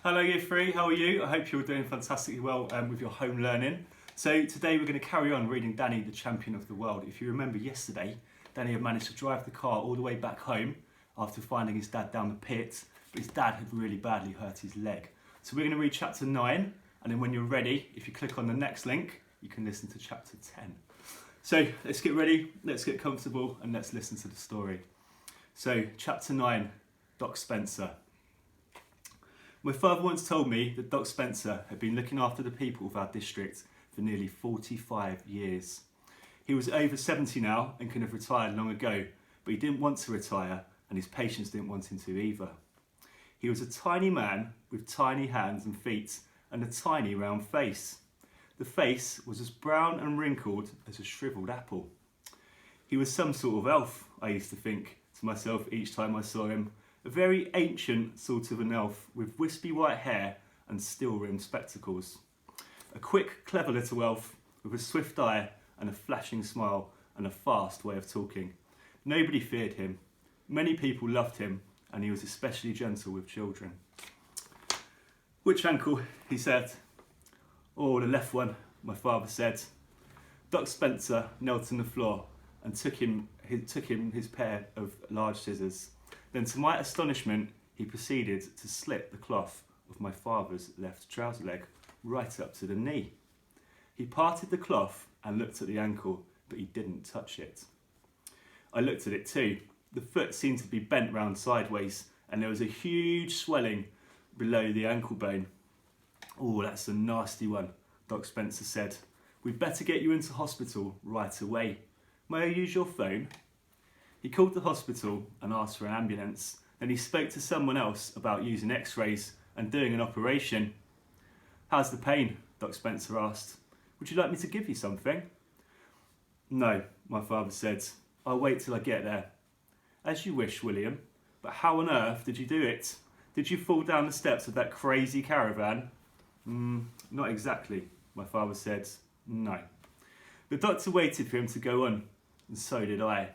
Hello Year 3, how are you? I hope you're doing fantastically well with your home learning. So today we're going to carry on reading Danny, the Champion of the World. If you remember yesterday, Danny had managed to drive the car all the way back home after finding his dad down the pit, but his dad had really badly hurt his leg. So we're going to read chapter 9, and then when you're ready, if you click on the next link, you can listen to chapter 10. So let's get ready, let's get comfortable, and let's listen to the story. So chapter 9, Doc Spencer. My father once told me that Doc Spencer had been looking after the people of our district for nearly 45 years. He was over 70 now and could have retired long ago, but he didn't want to retire and his patients didn't want him to either. He was a tiny man with tiny hands and feet and a tiny round face. The face was as brown and wrinkled as a shriveled apple. He was some sort of elf, I used to think to myself each time I saw him. A very ancient sort of an elf with wispy white hair and steel-rimmed spectacles. A quick, clever little elf with a swift eye and a flashing smile and a fast way of talking. Nobody feared him. Many people loved him and he was especially gentle with children. Which ankle? He said. Oh, the left one, my father said. Doc Spencer knelt on the floor and took him his pair of large scissors. Then to my astonishment, he proceeded to slit the cloth of my father's left trouser leg right up to the knee. He parted the cloth and looked at the ankle, but he didn't touch it. I looked at it too. The foot seemed to be bent round sideways and there was a huge swelling below the ankle bone. Oh, that's a nasty one, Doc Spencer said. We'd better get you into hospital right away. May I use your phone? He called the hospital and asked for an ambulance. Then he spoke to someone else about using x-rays and doing an operation. How's the pain? Doc Spencer asked. Would you like me to give you something? No, my father said. I'll wait till I get there. As you wish, William. But how on earth did you do it? Did you fall down the steps of that crazy caravan? Not exactly, my father said. No. The doctor waited for him to go on, and so did I.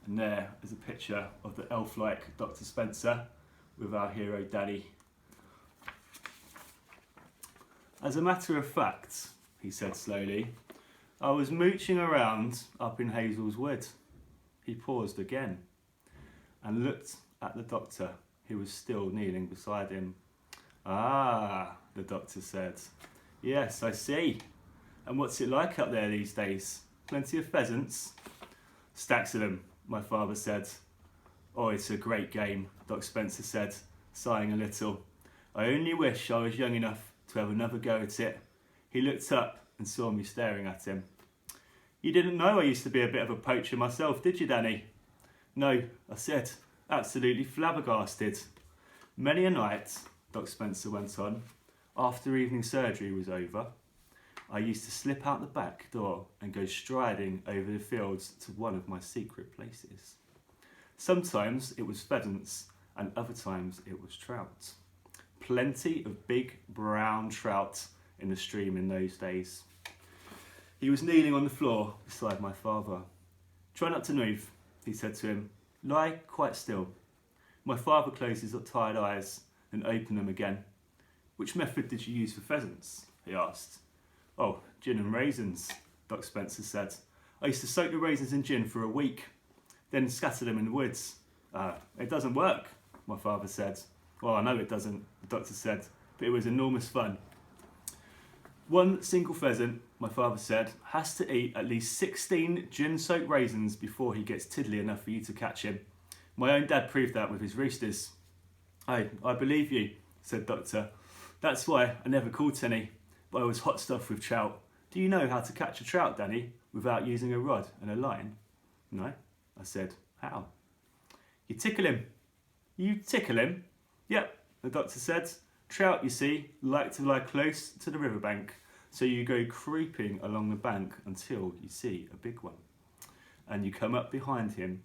And there is a picture of the elf-like Dr. Spencer with our hero Daddy. As a matter of fact, he said slowly, I was mooching around up in Hazel's wood. He paused again and looked at the doctor, who was still kneeling beside him. Ah, the doctor said. Yes, I see. And what's it like up there these days? Plenty of pheasants? Stacks of them, my father said. Oh, it's a great game, Doc Spencer said, sighing a little. I only wish I was young enough to have another go at it. He looked up and saw me staring at him. You didn't know I used to be a bit of a poacher myself, did you, Danny? No, I said, absolutely flabbergasted. Many a night, Doc Spencer went on, after evening surgery was over, I used to slip out the back door and go striding over the fields to one of my secret places. Sometimes it was pheasants and other times it was trout. Plenty of big brown trout in the stream in those days. He was kneeling on the floor beside my father. Try not to move, he said to him. Lie quite still. My father closed his tired eyes and opened them again. Which method did you use for pheasants? He asked. Oh, gin and raisins, Doc Spencer said. I used to soak the raisins in gin for a week, then scatter them in the woods. It doesn't work, my father said. Well, I know it doesn't, the doctor said, but it was enormous fun. One single pheasant, my father said, has to eat at least 16 gin-soaked raisins before he gets tiddly enough for you to catch him. My own dad proved that with his roosters. I believe you, said Doctor. That's why I never caught any. But I was hot stuff with trout. Do you know how to catch a trout, Danny, without using a rod and a line? No, I said. How? You tickle him. You tickle him? Yep, the doctor said. Trout, you see, like to lie close to the riverbank, so you go creeping along the bank until you see a big one. And you come up behind him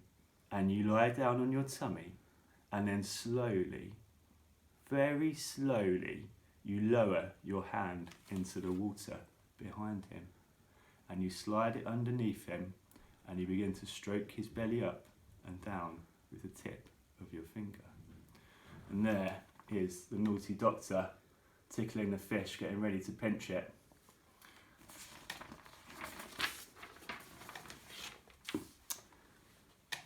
and you lie down on your tummy and then slowly, very slowly, you lower your hand into the water behind him and you slide it underneath him and you begin to stroke his belly up and down with the tip of your finger. And there Here's the naughty doctor tickling the fish, getting ready to pinch it.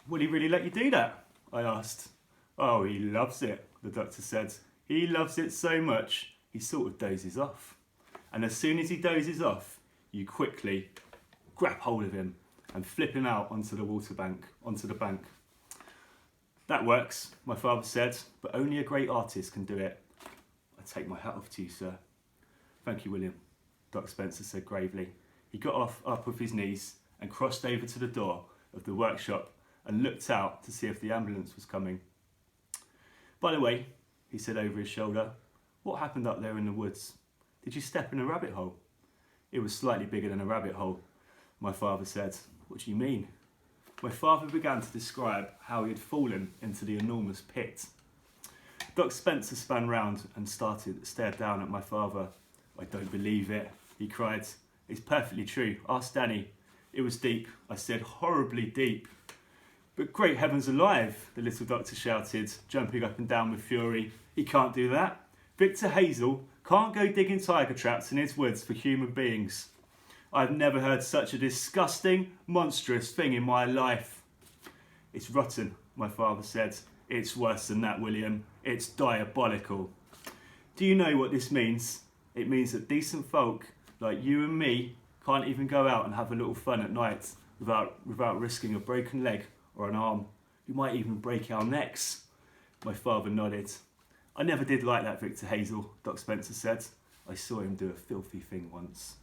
Will he really let you do that? I asked. Oh, he loves it, the doctor said. He loves it so much, he sort of dozes off. And as soon as he dozes off, you quickly grab hold of him and flip him out onto the bank. That works, my father said, but only a great artist can do it. I take my hat off to you, sir. Thank you, William, Doc Spencer said gravely. He got up off his knees and crossed over to the door of the workshop and looked out to see if the ambulance was coming. By the way, he said over his shoulder, what happened up there in the woods? Did you step in a rabbit hole? It was slightly bigger than a rabbit hole, my father said. What do you mean? My father began to describe how he had fallen into the enormous pit. Doc Spencer spun round and stared down at my father. I don't believe it, he cried. It's perfectly true. Ask Danny. It was deep, I said, horribly deep. But great heavens alive, the little doctor shouted, jumping up and down with fury. He can't do that. Victor Hazel can't go digging tiger traps in his woods for human beings. I've never heard such a disgusting, monstrous thing in my life. It's rotten, my father said. It's worse than that, William. It's diabolical. Do you know what this means? It means that decent folk like you and me can't even go out and have a little fun at night without risking a broken leg or an arm. We might even break our necks. My father nodded. I never did like that Victor Hazel, Doc Spencer said. I saw him do a filthy thing once.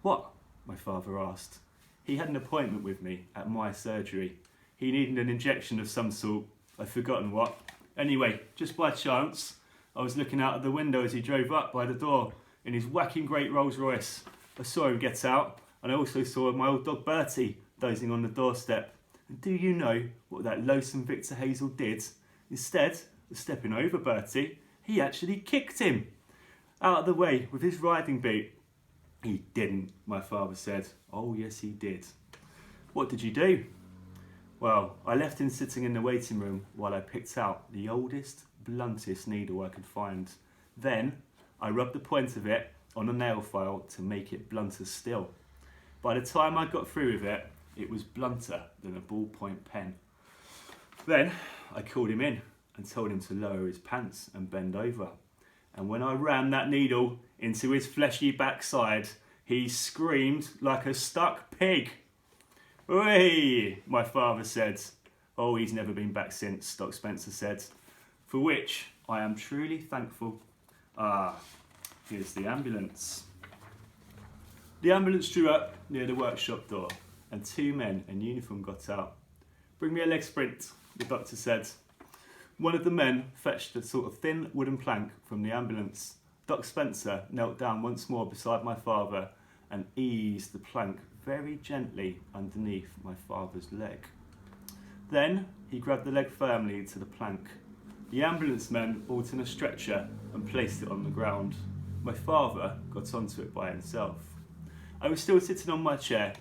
What? My father asked. He had an appointment with me at my surgery. He needed an injection of some sort. I've forgotten what. Anyway, just by chance, I was looking out of the window as he drove up by the door in his whacking great Rolls Royce. I saw him get out, and I also saw my old dog Bertie dozing on the doorstep. And do you know what that loathsome Victor Hazel did? Instead of stepping over Bertie, he actually kicked him out of the way with his riding boot. He didn't, my father said. Oh yes he did. What did you do? Well, I left him sitting in the waiting room while I picked out the oldest, bluntest needle I could find. Then I rubbed the point of it on a nail file to make it blunter still. By the time I got through with it, it was blunter than a ballpoint pen. Then I called him in and told him to lower his pants and bend over. And when I rammed that needle into his fleshy backside, he screamed like a stuck pig. Oi, my father said. Oh, he's never been back since, Doc Spencer said, for which I am truly thankful. Ah, here's the ambulance. The ambulance drew up near the workshop door and two men in uniform got out. Bring me a leg sprint, the doctor said. One of the men fetched a sort of thin wooden plank from the ambulance. Doc Spencer knelt down once more beside my father and eased the plank very gently underneath my father's leg. Then he grabbed the leg firmly to the plank. The ambulance men brought in a stretcher and placed it on the ground. My father got onto it by himself. I was still sitting on my chair.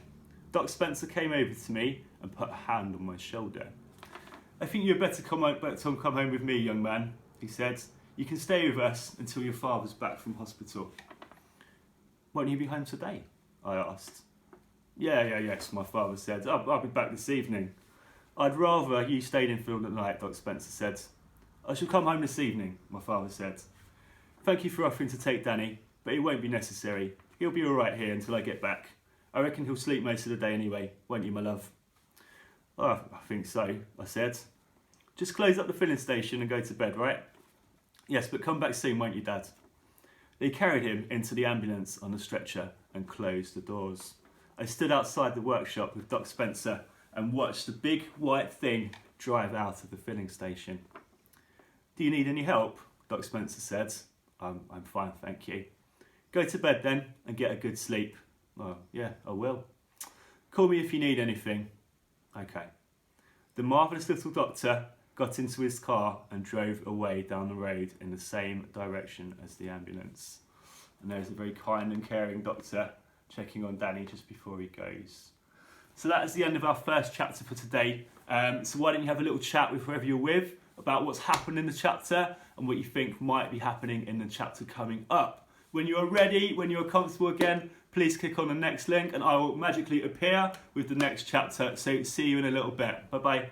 Doc Spencer came over to me and put a hand on my shoulder. I think you'd better come home with me, young man, he said. You can stay with us until your father's back from hospital. Won't you be home today? I asked. Yes, my father said. I'll be back this evening. I'd rather you stayed in for the night, Doc Spencer said. I shall come home this evening, my father said. Thank you for offering to take Danny, but it won't be necessary. He'll be all right here until I get back. I reckon he'll sleep most of the day anyway, won't you, my love? Oh, I think so, I said. Just close up the filling station and go to bed, right? Yes, but come back soon, won't you, Dad? They carried him into the ambulance on a stretcher and closed the doors. I stood outside the workshop with Doc Spencer and watched the big white thing drive out of the filling station. Do you need any help? Doc Spencer said. I'm fine, thank you. Go to bed then and get a good sleep. Oh, yeah, I will. Call me if you need anything. Okay. The marvellous little doctor got into his car and drove away down the road in the same direction as the ambulance. And there's a very kind and caring doctor checking on Danny just before he goes. So that is the end of our first chapter for today. So why don't you have a little chat with whoever you're with, about what's happened in the chapter and what you think might be happening in the chapter coming up. When you are ready, when you are comfortable again, please click on the next link and I will magically appear with the next chapter. So see you in a little bit. Bye bye.